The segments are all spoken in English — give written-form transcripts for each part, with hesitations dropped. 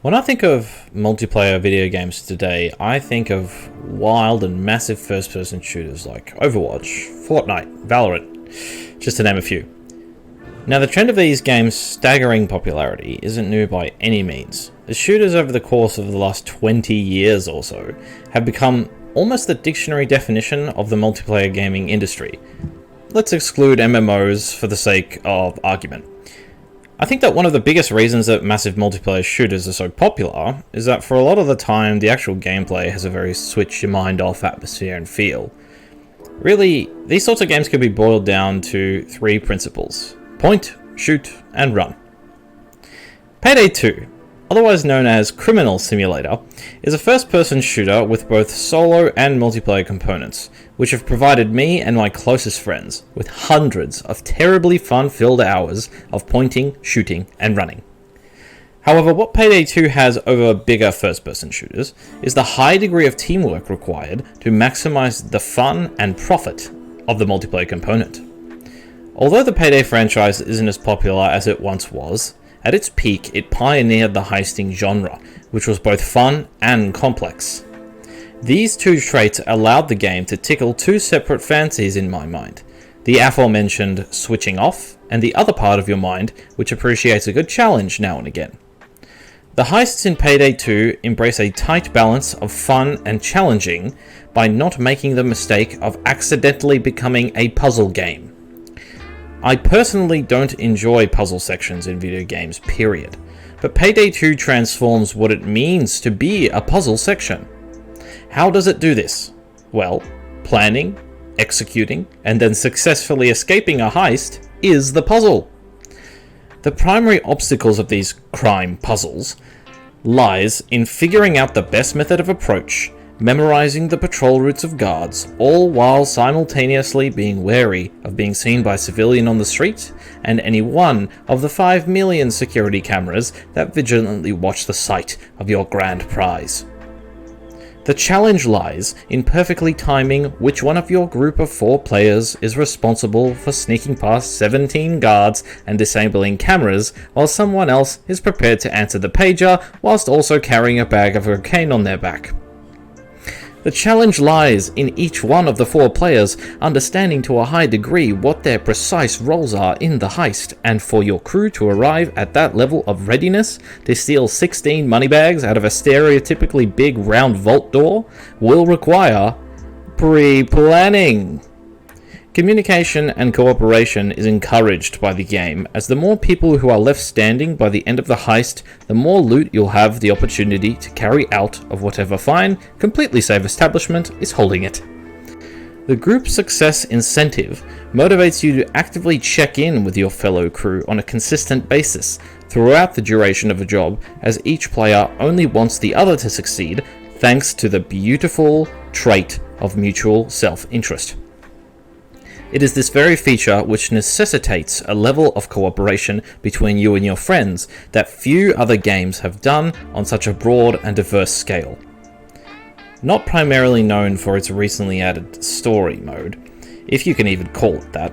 When I think of multiplayer video games today, I think of wild and massive first-person shooters like Overwatch, Fortnite, Valorant, just to name a few. Now, the trend of these games' staggering popularity isn't new by any means. The shooters over the course of the last 20 years or so have become almost the dictionary definition of the multiplayer gaming industry. Let's exclude MMOs for the sake of argument. I think that one of the biggest reasons that massive multiplayer shooters are so popular is that for a lot of the time the actual gameplay has a very switch your mind off atmosphere and feel. Really, these sorts of games can be boiled down to three principles: point, shoot, and run. Payday 2, otherwise known as Criminal Simulator, is a first-person shooter with both solo and multiplayer components, which have provided me and my closest friends with hundreds of terribly fun-filled hours of pointing, shooting, and running. However, what Payday 2 has over bigger first-person shooters is the high degree of teamwork required to maximize the fun and profit of the multiplayer component. Although the Payday franchise isn't as popular as it once was, at its peak it pioneered the heisting genre, which was both fun and complex. These two traits allowed the game to tickle two separate fancies in my mind: the aforementioned switching off, and the other part of your mind which appreciates a good challenge now and again. The heists in Payday 2 embrace a tight balance of fun and challenging by not making the mistake of accidentally becoming a puzzle game. I personally don't enjoy puzzle sections in video games, period, but Payday 2 transforms what it means to be a puzzle section. How does it do this? Well, planning, executing, and then successfully escaping a heist is the puzzle. The primary obstacles of these crime puzzles lies in figuring out the best method of approach, memorizing the patrol routes of guards, all while simultaneously being wary of being seen by a civilian on the street and any one of the 5 million security cameras that vigilantly watch the site of your grand prize. The challenge lies in perfectly timing which one of your group of 4 players is responsible for sneaking past 17 guards and disabling cameras, while someone else is prepared to answer the pager whilst also carrying a bag of cocaine on their back. The challenge lies in each one of the 4 players understanding to a high degree what their precise roles are in the heist, and for your crew to arrive at that level of readiness to steal 16 money bags out of a stereotypically big round vault door will require pre-planning. Communication and cooperation is encouraged by the game, as the more people who are left standing by the end of the heist, the more loot you'll have the opportunity to carry out of whatever fine, completely safe establishment is holding it. The group success incentive motivates you to actively check in with your fellow crew on a consistent basis throughout the duration of a job, as each player only wants the other to succeed thanks to the beautiful trait of mutual self-interest. It is this very feature which necessitates a level of cooperation between you and your friends that few other games have done on such a broad and diverse scale. Not primarily known for its recently added story mode, if you can even call it that,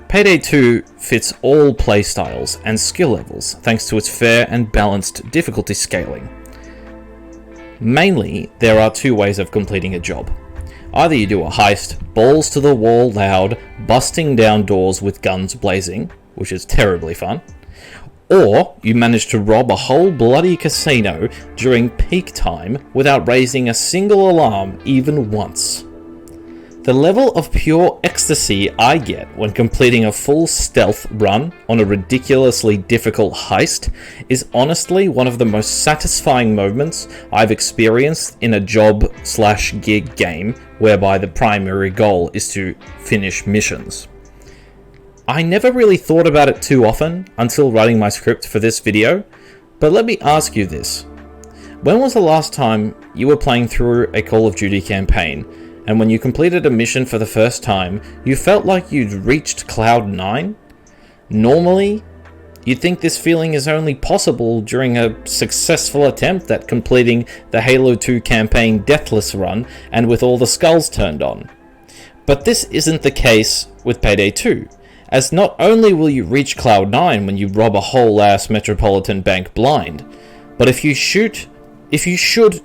Payday 2 fits all playstyles and skill levels thanks to its fair and balanced difficulty scaling. Mainly, there are 2 ways of completing a job. Either you do a heist, balls to the wall loud, busting down doors with guns blazing, which is terribly fun, or you manage to rob a whole bloody casino during peak time without raising a single alarm even once. The level of pure ecstasy I get when completing a full stealth run on a ridiculously difficult heist is honestly one of the most satisfying moments I've experienced in a job/gig game whereby the primary goal is to finish missions. I never really thought about it too often until writing my script for this video, but let me ask you this. When was the last time you were playing through a Call of Duty campaign, and when you completed a mission for the first time, you felt like you'd reached Cloud 9? Normally, you'd think this feeling is only possible during a successful attempt at completing the Halo 2 campaign Deathless run and with all the skulls turned on. But this isn't the case with Payday 2, as not only will you reach Cloud 9 when you rob a whole ass Metropolitan Bank blind, But if you should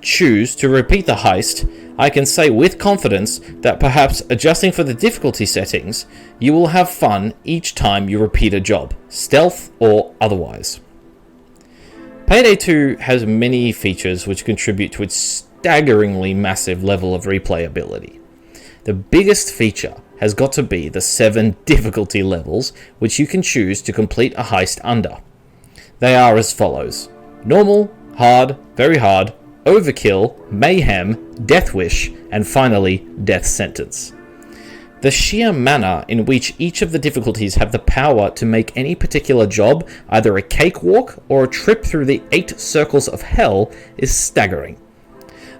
choose to repeat the heist, I can say with confidence that perhaps adjusting for the difficulty settings, you will have fun each time you repeat a job, stealth or otherwise. Payday 2 has many features which contribute to its staggeringly massive level of replayability. The biggest feature has got to be the 7 difficulty levels which you can choose to complete a heist under. They are as follows: normal, hard, very hard, overkill, mayhem, death wish, and finally, death sentence. The sheer manner in which each of the difficulties have the power to make any particular job either a cakewalk or a trip through the 8 circles of hell is staggering.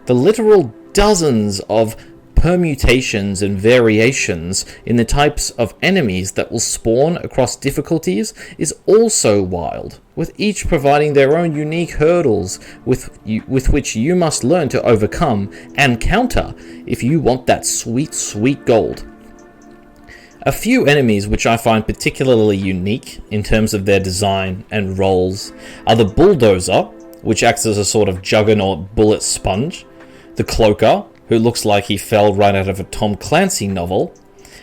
The literal dozens of permutations and variations in the types of enemies that will spawn across difficulties is also wild, with each providing their own unique hurdles with which you must learn to overcome and counter if you want that sweet, sweet gold. A few enemies which I find particularly unique in terms of their design and roles are the Bulldozer, which acts as a sort of juggernaut bullet sponge, the Cloaker, who looks like he fell right out of a Tom Clancy novel,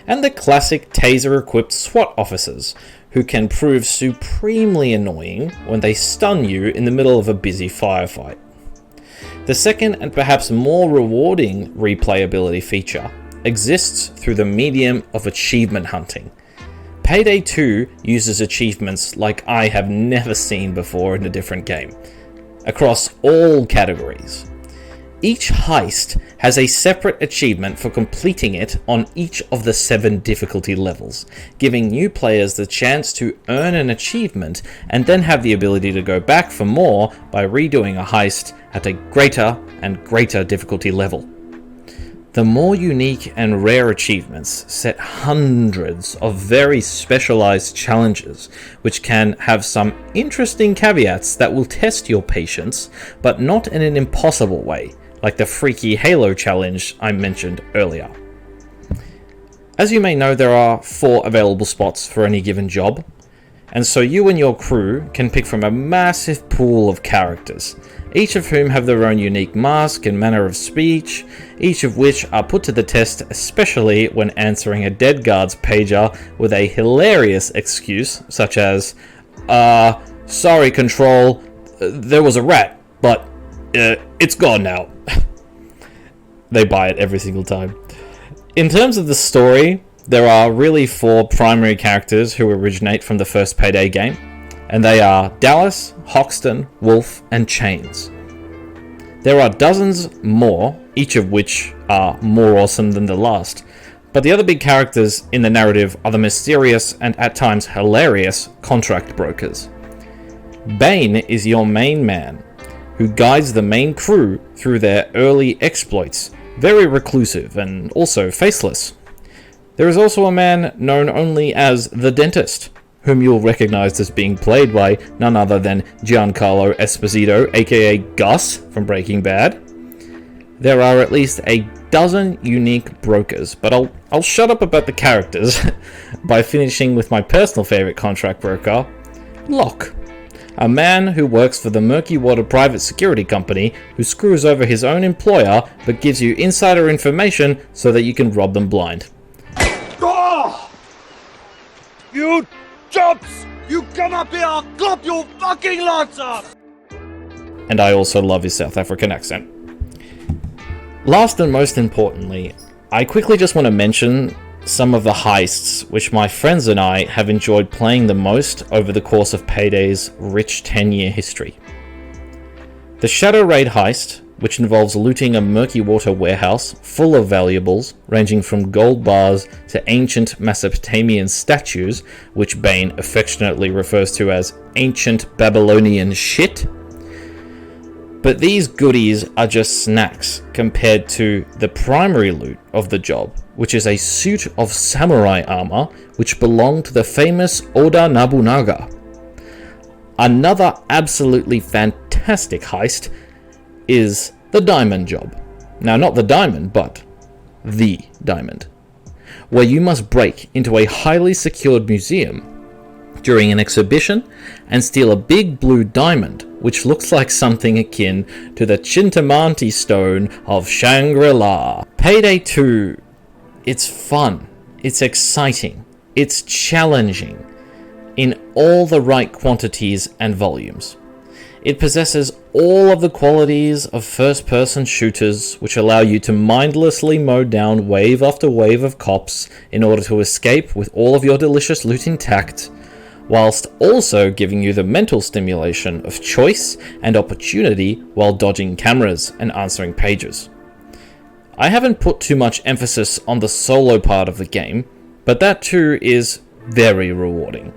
and the classic taser-equipped SWAT officers, who can prove supremely annoying when they stun you in the middle of a busy firefight. The second and perhaps more rewarding replayability feature exists through the medium of achievement hunting. Payday 2 uses achievements like I have never seen before in a different game, across all categories. Each heist has a separate achievement for completing it on each of the 7 difficulty levels, giving new players the chance to earn an achievement and then have the ability to go back for more by redoing a heist at a greater and greater difficulty level. The more unique and rare achievements set hundreds of very specialized challenges, which can have some interesting caveats that will test your patience, but not in an impossible way, like the freaky Halo challenge I mentioned earlier. As you may know, there are 4 available spots for any given job, and so you and your crew can pick from a massive pool of characters, each of whom have their own unique mask and manner of speech, each of which are put to the test, especially when answering a dead guard's pager with a hilarious excuse such as, sorry Control, there was a rat, but it's gone now. They buy it every single time. In terms of the story, there are really 4 primary characters who originate from the first Payday game, and they are Dallas, Hoxton, Wolf, and Chains. There are dozens more, each of which are more awesome than the last, but the other big characters in the narrative are the mysterious and at times hilarious contract brokers. Bane is your main man, who guides the main crew through their early exploits, very reclusive and also faceless. There is also a man known only as the Dentist, whom you'll recognize as being played by none other than Giancarlo Esposito, aka Gus from Breaking Bad. There are at least a dozen unique brokers, but I'll shut up about the characters by finishing with my personal favorite contract broker, Locke. A man who works for the Murky Water private security company who screws over his own employer but gives you insider information so that you can rob them blind. Oh! You chumps! You come up here, I'll clap your fucking lights up! And I also love his South African accent. Last and most importantly, I quickly just want to mention some of the heists which my friends and I have enjoyed playing the most over the course of Payday's rich 10-year history. The Shadow Raid heist, which involves looting a Murky Water warehouse full of valuables ranging from gold bars to ancient Mesopotamian statues, which Bane affectionately refers to as ancient Babylonian shit. But these goodies are just snacks compared to the primary loot of the job, which is a suit of samurai armor which belonged to the famous Oda Nobunaga. Another absolutely fantastic heist is the diamond job. Now, not the diamond, but the diamond, where you must break into a highly secured museum during an exhibition and steal a big blue diamond which looks like something akin to the Chintamanti stone of Shangri-La. Payday 2, it's fun, it's exciting, it's challenging, in all the right quantities and volumes. It possesses all of the qualities of first-person shooters which allow you to mindlessly mow down wave after wave of cops in order to escape with all of your delicious loot intact, whilst also giving you the mental stimulation of choice and opportunity while dodging cameras and answering pages. I haven't put too much emphasis on the solo part of the game, but that too is very rewarding.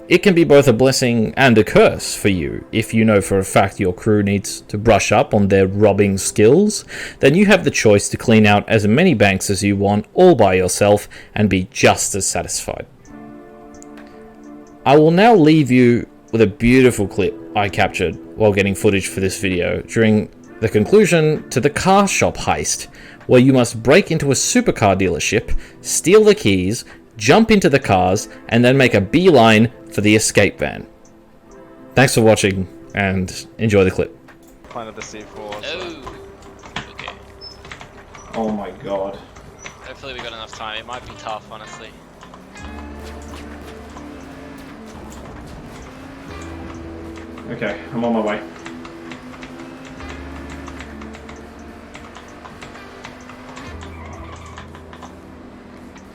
It can be both a blessing and a curse for you. If you know for a fact your crew needs to brush up on their robbing skills, then you have the choice to clean out as many banks as you want all by yourself and be just as satisfied. I will now leave you with a beautiful clip I captured while getting footage for this video during the conclusion to the car shop heist, where you must break into a supercar dealership, steal the keys, jump into the cars, and then make a beeline for the escape van. Thanks for watching, and enjoy the clip. Planted the C4. Oh, okay. Oh my god. Hopefully we got enough time. It might be tough, honestly. Okay, I'm on my way.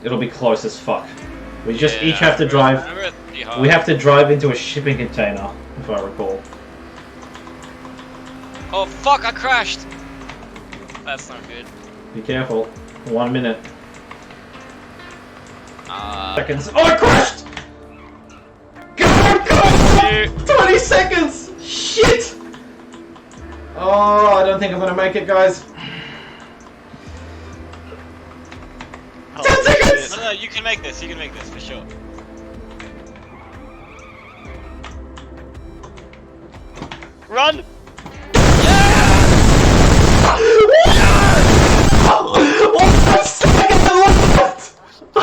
It'll be close as fuck. We just each have to drive. We have to drive into a shipping container, if I recall. Oh fuck! I crashed. That's not good. Be careful. 1 minute. Seconds. Oh, I crashed! God! 20 seconds! Shit! Oh, I don't think I'm gonna make it, guys. 10 seconds! No, you can make this. You can make this for sure. Run!